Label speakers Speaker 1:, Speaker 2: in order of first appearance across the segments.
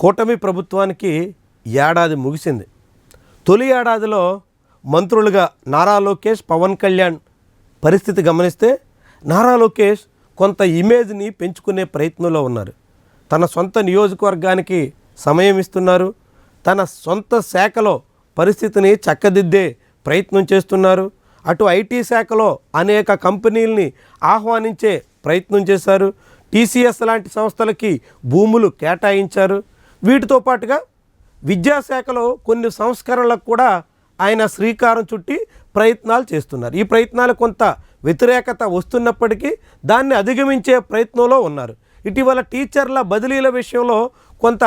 Speaker 1: కూటమి ప్రభుత్వానికి ఏడాది ముగిసింది. తొలి ఏడాదిలో మంత్రులుగా నారా లోకేష్, పవన్ కళ్యాణ్ పరిస్థితి గమనిస్తే నారా లోకేష్ కొంత ఇమేజ్ని పెంచుకునే ప్రయత్నంలో ఉన్నారు. తన సొంత నియోజకవర్గానికి సమయం ఇస్తున్నారు. తన సొంత శాఖలో పరిస్థితిని చక్కదిద్దే ప్రయత్నం చేస్తున్నారు. అటు ఐటీ శాఖలో అనేక కంపెనీల్ని ఆహ్వానించే ప్రయత్నం చేశారు. టీసీఎస్ లాంటి సంస్థలకి భూములు కేటాయించారు. వీటితో పాటుగా విద్యాశాఖలో కొన్ని సంస్కరణలకు కూడా ఆయన శ్రీకారం చుట్టి ప్రయత్నాలు చేస్తున్నారు. ఈ ప్రయత్నాలు కొంత వ్యతిరేకత వస్తున్నప్పటికీ దాన్ని అధిగమించే ప్రయత్నంలో ఉన్నారు. ఇటీవల టీచర్ల బదిలీల విషయంలో కొంత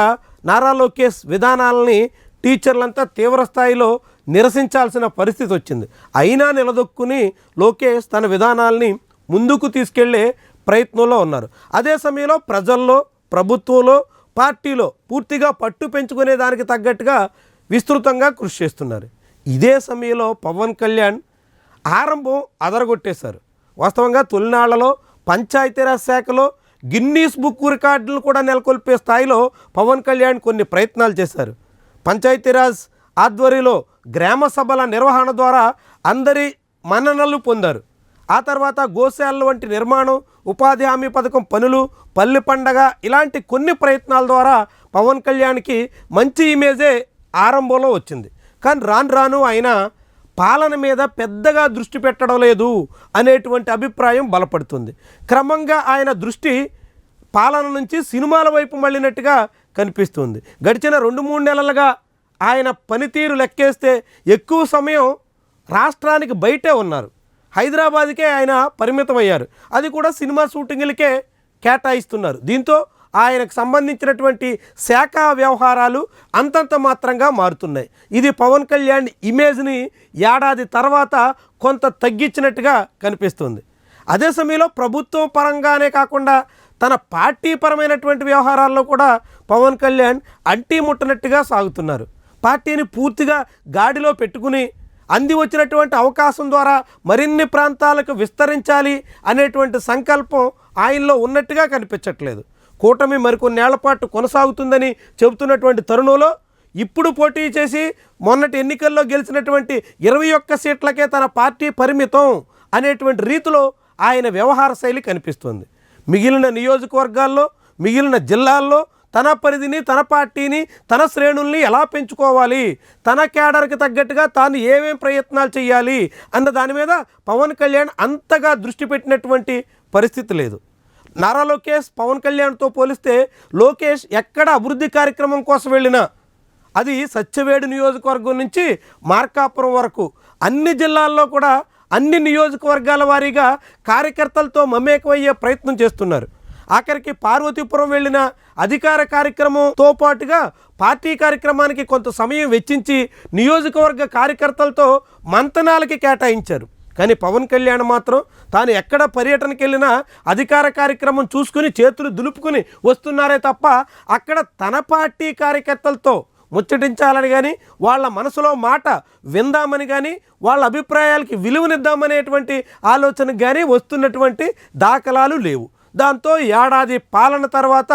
Speaker 1: నారా లోకేష్ విధానాలని టీచర్లంతా తీవ్రస్థాయిలో నిరసించాల్సిన పరిస్థితి వచ్చింది. అయినా నిలదొక్కుని లోకేష్ తన విధానాల్ని ముందుకు తీసుకెళ్లే ప్రయత్నంలో ఉన్నారు. అదే సమయంలో ప్రజల్లో, ప్రభుత్వంలో, పార్టీలో పూర్తిగా పట్టు పెంచుకునే దానికి తగ్గట్టుగా విస్తృతంగా కృషి చేస్తున్నారు. ఇదే సమయంలో పవన్ కళ్యాణ్ ఆరంభం అదరగొట్టేశారు. వాస్తవంగా తొలినాళ్లలో పంచాయతీరాజ్ శాఖలో గిన్నీస్ బుక్ రికార్డులు కూడా నెలకొల్పే స్థాయిలో పవన్ కళ్యాణ్ కొన్ని ప్రయత్నాలు చేశారు. పంచాయతీరాజ్ ఆధ్వర్యంలో గ్రామ సభల నిర్వహణ ద్వారా అందరి మన్ననలు పొందారు. ఆ తర్వాత గోశాలల వంటి నిర్మాణం, ఉపాధి హామీ పథకం పనులు, పల్లె పండగ ఇలాంటి కొన్ని ప్రయత్నాల ద్వారా పవన్ కళ్యాణ్కి మంచి ఇమేజే ఆరంభంలో వచ్చింది. కానీ రాను రాను ఆయన పాలన మీద పెద్దగా దృష్టి పెట్టడం లేదు అనేటువంటి అభిప్రాయం బలపడుతుంది. క్రమంగా ఆయన దృష్టి పాలన నుంచి సినిమాల వైపు మళ్ళినట్టుగా కనిపిస్తుంది. గడిచిన 2-3 నెలలుగా ఆయన పనితీరు లెక్కేస్తే ఎక్కువ సమయం రాష్ట్రానికి బయటే ఉన్నారు. హైదరాబాద్కే ఆయన పరిమితమయ్యారు. అది కూడా సినిమా షూటింగ్లకే కేటాయిస్తున్నారు. దీంతో ఆయనకు సంబంధించినటువంటి శాఖా వ్యవహారాలు అంతంత మాత్రంగా మారుతున్నాయి. ఇది పవన్ కళ్యాణ్ ఇమేజ్ని ఏడాది తర్వాత కొంత తగ్గించినట్టుగా కనిపిస్తుంది. అదే సమయంలో ప్రభుత్వం పరంగానే కాకుండా తన పార్టీ పరమైనటువంటి వ్యవహారాల్లో కూడా పవన్ కళ్యాణ్ అంటీ ముట్టనట్టుగా సాగుతున్నారు. పార్టీని పూర్తిగా గాడిలో పెట్టుకుని అంది వచ్చినటువంటి అవకాశం ద్వారా మరిన్ని ప్రాంతాలకు విస్తరించాలి అనేటువంటి సంకల్పం ఆయనలో ఉన్నట్టుగా కనిపించట్లేదు. కూటమి మరికొన్నేళ్ల పాటు కొనసాగుతుందని చెబుతున్నటువంటి తరుణంలో ఇప్పుడు పోటీ చేసి మొన్నటి ఎన్నికల్లో గెలిచినటువంటి 21 సీట్లకే తన పార్టీ పరిమితం అనేటువంటి రీతిలో ఆయన వ్యవహార శైలి కనిపిస్తుంది. మిగిలిన నియోజకవర్గాల్లో, మిగిలిన జిల్లాల్లో తన పరిధిని, తన పార్టీని, తన శ్రేణుల్ని ఎలా పెంచుకోవాలి, తన కేడర్కి తగ్గట్టుగా తాను ఏమేం ప్రయత్నాలు చేయాలి అన్న దాని మీద పవన్ కళ్యాణ్ అంతగా దృష్టి పెట్టినటువంటి పరిస్థితి లేదు. నారా లోకేష్ పవన్ కళ్యాణ్తో పోలిస్తే లోకేష్ ఎక్కడ అభివృద్ధి కార్యక్రమం కోసం వెళ్ళినా అది సత్యవేడు నియోజకవర్గం నుంచి మార్కాపురం వరకు అన్ని జిల్లాల్లో కూడా అన్ని నియోజకవర్గాల వారీగా కార్యకర్తలతో మమేకమయ్యే ప్రయత్నం చేస్తున్నారు. ఆఖరికి పార్వతీపురం వెళ్ళిన అధికార కార్యక్రమంతో పాటుగా పార్టీ కార్యక్రమానికి కొంత సమయం వెచ్చించి నియోజకవర్గ కార్యకర్తలతో మంతనాలకి కేటాయించారు. కానీ పవన్ కళ్యాణ్ మాత్రం తాను ఎక్కడ పర్యటనకి వెళ్ళినా అధికార కార్యక్రమం చూసుకుని చేతులు దులుపుకుని వస్తున్నారే తప్ప అక్కడ తన పార్టీ కార్యకర్తలతో ముచ్చటించాలని కానీ, వాళ్ళ మనసులో మాట విందామని కానీ, వాళ్ళ అభిప్రాయాలకి విలువనిద్దామనేటువంటి ఆలోచనకు కానీ వస్తున్నటువంటి దాఖలాలు లేవు. దాంతో ఏడాది పాలన తర్వాత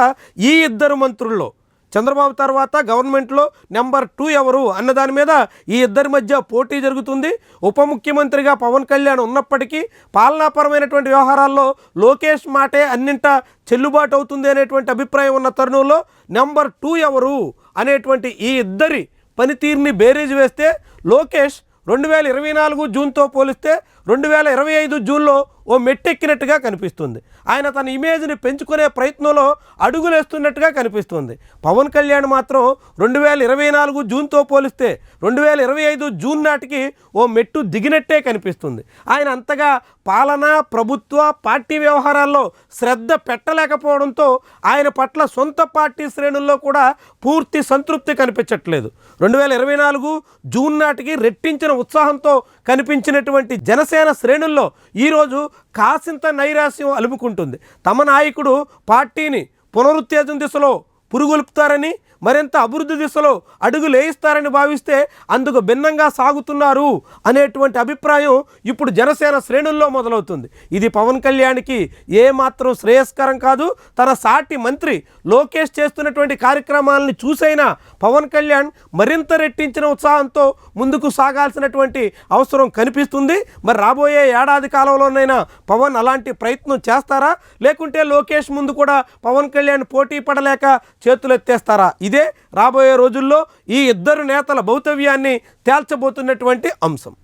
Speaker 1: ఈ ఇద్దరు మంత్రుల్లో చంద్రబాబు తర్వాత గవర్నమెంట్లో నెంబర్ 2 ఎవరు అన్న దాని మీద ఈ ఇద్దరి మధ్య పోటీ జరుగుతుంది. ఉప ముఖ్యమంత్రిగా పవన్ కళ్యాణ్ ఉన్నప్పటికీ పాలనాపరమైనటువంటి వ్యవహారాల్లో లోకేష్ మాటే అన్నింటా చెల్లుబాటు అవుతుంది అనేటువంటి అభిప్రాయం ఉన్న తరుణంలో నెంబర్ 2 ఎవరు అనేటువంటి ఈ ఇద్దరి పనితీరుని బేరీజు వేస్తే లోకేష్ 2024 జూన్తో పోలిస్తే 2025 జూన్లో ఓ మెట్టెక్కినట్టుగా కనిపిస్తుంది. ఆయన తన ఇమేజ్ని పెంచుకునే ప్రయత్నంలో అడుగులేస్తున్నట్టుగా కనిపిస్తుంది. పవన్ కళ్యాణ్ మాత్రం 2024 జూన్తో పోలిస్తే 2025 జూన్ నాటికి ఓ మెట్టు దిగినట్టే కనిపిస్తుంది. ఆయన అంతగా పాలన, ప్రభుత్వ, పార్టీ వ్యవహారాల్లో శ్రద్ధ పెట్టలేకపోవడంతో ఆయన పట్ల సొంత పార్టీ శ్రేణుల్లో కూడా పూర్తి సంతృప్తి కనిపించట్లేదు. 2024 జూన్ నాటికి రెట్టించిన ఉత్సాహంతో కనిపించినటువంటి జనసేన శ్రేణుల్లో ఈరోజు కాసింత నైరాశ్యం అలుముకుంటుంది. తమ నాయకుడు పార్టీని పునరుత్తేజం దిశలో పురుగులుపుతారని, మరింత అభివృద్ధి దిశలో అడుగులు వేయిస్తారని భావిస్తే అందుకు భిన్నంగా సాగుతున్నారు అనేటువంటి అభిప్రాయం ఇప్పుడు జనసేన శ్రేణుల్లో మొదలవుతుంది. ఇది పవన్ కళ్యాణ్కి ఏమాత్రం శ్రేయస్కరం కాదు. తన సాటి మంత్రి లోకేష్ చేస్తున్నటువంటి కార్యక్రమాలని చూసైనా పవన్ కళ్యాణ్ మరింత రెట్టించిన ఉత్సాహంతో ముందుకు సాగాల్సినటువంటి అవసరం కనిపిస్తుంది. మరి రాబోయే ఏడాది కాలంలోనైనా పవన్ అలాంటి ప్రయత్నం చేస్తారా, లేకుంటే లోకేష్ ముందు కూడా పవన్ కళ్యాణ్ పోటీ పడలేక చేతులెత్తేస్తారా? ఇదే రాబోయే రోజుల్లో ఈ ఇద్దరు నేతల భౌతవ్యాన్ని తేల్చబోతున్నటువంటి అంశం.